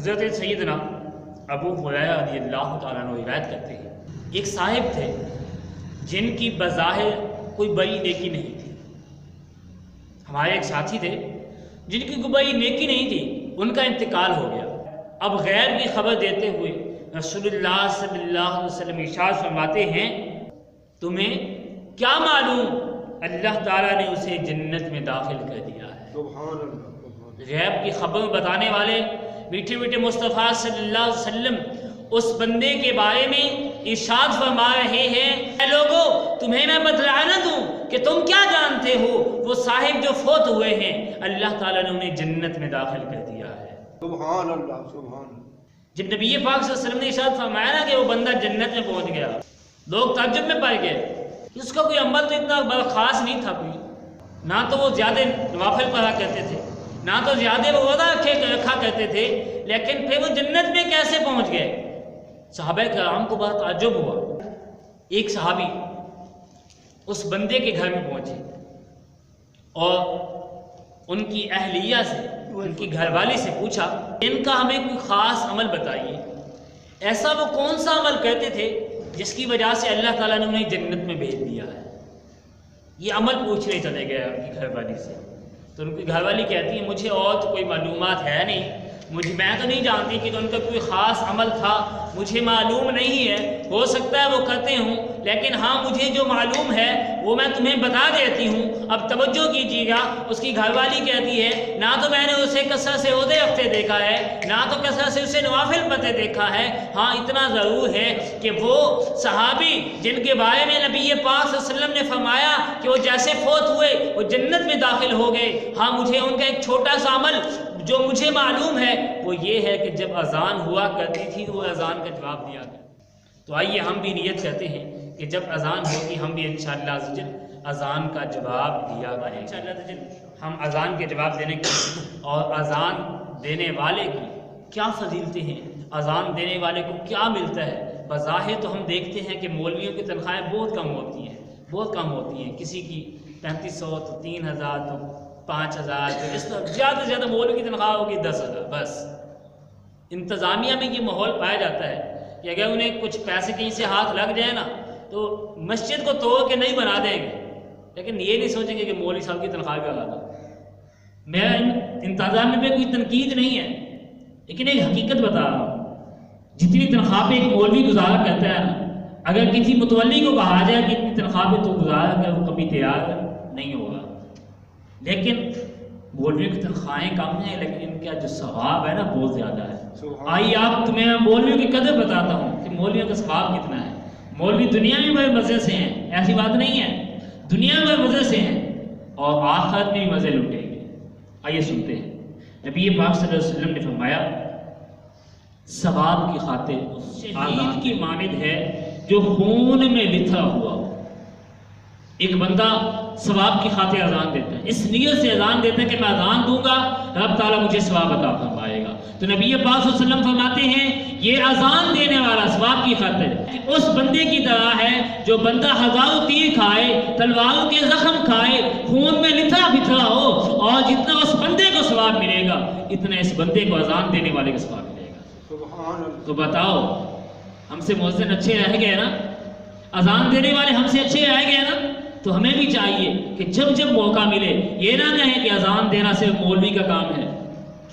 حضرت سیدنا ابو ہریرہ رضی اللہ تعالیٰ عنہ روایت کرتے ہیں، ایک صاحب تھے جن کی بظاہر کوئی بڑی نیکی نہیں تھی۔ ہمارے ایک ساتھی تھے جن کی کوئی بڑی نیکی نہیں تھی، ان کا انتقال ہو گیا۔ اب غیر کی خبر دیتے ہوئے رسول اللہ صلی اللہ علیہ وسلم ارشاد فرماتے ہیں، تمہیں کیا معلوم اللہ تعالیٰ نے اسے جنت میں داخل کر دیا ہے۔ سبحان اللہ۔ غیب کی خبر بتانے والے میٹھے میٹھے مصطفیٰ صلی اللہ علیہ وسلم اس بندے کے بارے میں ارشاد فرما رہے ہیں، اے لوگو تمہیں میں بتلانا دوں کہ تم کیا جانتے ہو، وہ صاحب جو فوت ہوئے ہیں اللہ تعالیٰ نے انہیں جنت میں داخل کر دیا ہے۔ سبحان اللہ، سبحان اللہ۔ جب نبی پاک صلی اللہ علیہ وسلم نے ارشاد فرمایا نا کہ وہ بندہ جنت میں پہنچ گیا، لوگ تعجب میں پڑ گئے۔ اس کا کوئی عمل تو اتنا بڑا خاص نہیں تھا، کوئی نہ تو وہ زیادہ نوافل پڑھا کرتے تھے، نہ تو زیادہ وہ روزہ رکھا کرتے تھے، لیکن پھر وہ جنت میں کیسے پہنچ گئے؟ صحابہ کرام کو بہت تعجب ہوا۔ ایک صحابی اس بندے کے گھر میں پہنچے اور ان کی اہلیہ سے، ان کی گھر والی سے پوچھا، ان کا ہمیں کوئی خاص عمل بتائیے، ایسا وہ کون سا عمل کرتے تھے جس کی وجہ سے اللہ تعالیٰ نے انہیں جنت میں بھیج دیا ہے۔ یہ عمل پوچھنے چلے گئے ان کی گھر والی سے، تو ان کی گھر والی کہتی ہے مجھے اور تو کوئی معلومات ہے نہیں، میں تو نہیں جانتی کہ ان کا کوئی خاص عمل تھا، مجھے معلوم نہیں ہے، ہو سکتا ہے وہ کرتے ہوں، لیکن ہاں مجھے جو معلوم ہے وہ میں تمہیں بتا دیتی ہوں۔ اب توجہ کیجیے گا، اس کی گھر والی کہتی ہے نہ تو میں نے اسے کثرت سے روزے رکھتے دیکھا ہے، نہ تو کثرت سے اسے نوافل پڑھتے دیکھا ہے، ہاں اتنا ضرور ہے کہ وہ صحابی جن کے بارے میں نبی پاک صلی اللہ علیہ وسلم نے فرمایا کہ وہ جیسے فوت ہوئے وہ جنت میں داخل ہو گئے، ہاں مجھے ان کا ایک چھوٹا سا عمل جو مجھے معلوم ہے وہ یہ ہے کہ جب اذان ہوا کرتی تھی وہ اذان کا جواب دیا گیا۔ تو آئیے ہم بھی نیت کرتے ہیں کہ جب اذان ہوگی ہم بھی انشاءاللہ عز و جل اذان کا جواب دیا گیا۔ انشاءاللہ عز و جل ہم اذان کے جواب دینے کی اور اذان دینے والے کی کیا فضیلتیں ہیں، اذان دینے والے کو کیا ملتا ہے۔ بظاہر تو ہم دیکھتے ہیں کہ مولویوں کی تنخواہیں بہت کم ہوتی ہیں، بہت کم ہوتی ہیں، کسی کی 3500 تو 3000 تو 5000، تو اس طرح زیادہ سے زیادہ مولوی کی تنخواہ ہوگی 10,000 بس۔ انتظامیہ میں یہ ماحول پایا جاتا ہے کہ اگر انہیں کچھ پیسے کہیں سے ہاتھ لگ جائے نا تو مسجد کو توڑ کے نہیں بنا دیں گے، لیکن یہ نہیں سوچیں گے کہ مولوی صاحب کی تنخواہ بھی لگا دو۔ میں انتظامیہ پہ کوئی تنقید نہیں ہے، لیکن ایک حقیقت بتا رہا ہوں، جتنی تنخواہ پہ ایک مولوی گزارا کرتا ہے نا، اگر کسی متولی کو کہا جائے کہ اتنی تنخواہ پہ تو گزارا کر، وہ کبھی تیار نہیں ہوگا۔ لیکن مولویوں کی تنخواہیں کم ہیں لیکن ان کا جو ثواب ہے نا بہت زیادہ ہے۔ آئیے آپ تمہیں مولویوں کی قدر بتاتا ہوں کہ مولویوں کا ثواب کتنا ہے۔ مولوی دنیا میں بڑے مزے سے ہیں، ایسی بات نہیں ہے، دنیا میں بڑے مزے سے ہیں اور آخرت میں بھی مزے لوٹیں گے۔ آئیے سنتے ہیں، نبی پاک صلی اللہ علیہ وسلم نے فرمایا ثواب کی خاطر شہید کی مانند ہے جو خون میں لتھڑا ہوا ہو۔ ایک بندہ ثواب کی خاطر اذان دیتا ہے، اس نیت سے اذان دیتا ہے کہ میں اذان دوں گا رب تعالیٰ مجھے ثواب عطا فرمائے گا۔ تو نبی پاک صلی اللہ علیہ وسلم فرماتے ہیں یہ اذان دینے والا ثواب کی خاطر اس بندے کی طرح ہے جو بندہ ہزاروں تیر کھائے، تلواروں کے زخم کھائے، خون میں لتھڑا بتھڑا ہو، اور جتنا اس بندے کو ثواب ملے گا اتنا اس بندے کو اذان دینے والے کا ثواب ملے گا۔ سبحان اللہ۔ تو بتاؤ ہم سے مؤذن اچھے رہ گئے نا، اذان دینے والے ہم سے اچھے رہ گئے نا، تو ہمیں بھی چاہیے کہ جب جب موقع ملے یہ نہ کہیں کہ اذان دینا صرف مولوی کا کام ہے،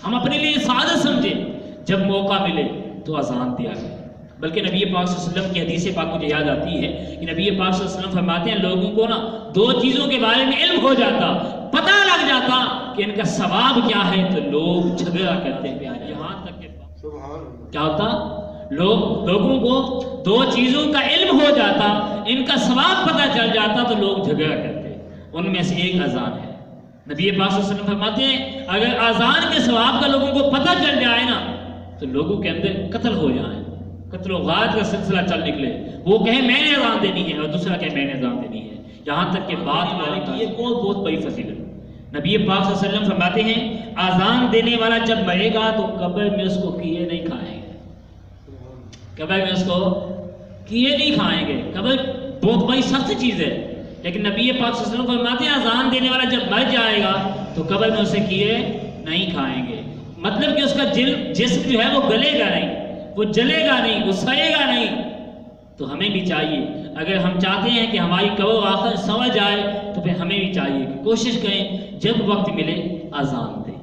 ہم اپنے لیے سعادت سمجھیں جب موقع ملے تو اذان دیا جائے۔ بلکہ نبی پاک صلی اللہ علیہ وسلم کی حدیث پاک مجھے یاد آتی ہے کہ نبی پاک صلی اللہ علیہ وسلم فرماتے ہیں لوگوں کو نا دو چیزوں کے بارے میں علم ہو جاتا، پتہ لگ جاتا کہ ان کا ثواب کیا ہے، تو لوگ جھگڑا کرتے ہیں۔ یہاں تک کہ کیا ہوتا، لوگوں کو دو چیزوں کا علم ہو جاتا، ان کا ثواب پتہ چل جاتا تو لوگ جھگڑا کرتے۔ ان میں سے ایک اذان ہے۔ نبی پاک صلی اللہ علیہ وسلم فرماتے ہیں اگر اذان کے ثواب کا لوگوں کو پتہ چل جائے نا تو لوگوں کے اندر قتل ہو جائیں، قتل و غارت کا سلسلہ چل نکلے، وہ کہیں میں نے اذان دینی ہے اور دوسرا کہے میں نے اذان دینی ہے، یہاں تک کہ بات والی کی یہ بہت بڑی فضیلت۔ نبی پاک صلی اللہ علیہ وسلم فرماتے ہیں اذان دینے والا جب مرے گا تو قبر میں اس کو کیے نہیں کھائیں گے، قبر میں اس کو کیے نہیں کھائیں گے۔ قبر بہت بڑی سخت چیز ہے، لیکن نبی پاک صلی اللہ علیہ وسلم فرماتے ہیں اذان دینے والا جب مر جائے گا تو قبر میں اسے کیے نہیں کھائیں گے۔ مطلب کہ اس کا جسم جو ہے وہ گلے گا نہیں، وہ جلے گا نہیں، وہ سڑے گا نہیں۔ تو ہمیں بھی چاہیے، اگر ہم چاہتے ہیں کہ ہماری قبر و آخرت سمجھ جائے تو پھر ہمیں بھی چاہیے کہ کوشش کریں جب وقت ملے اذان دیں۔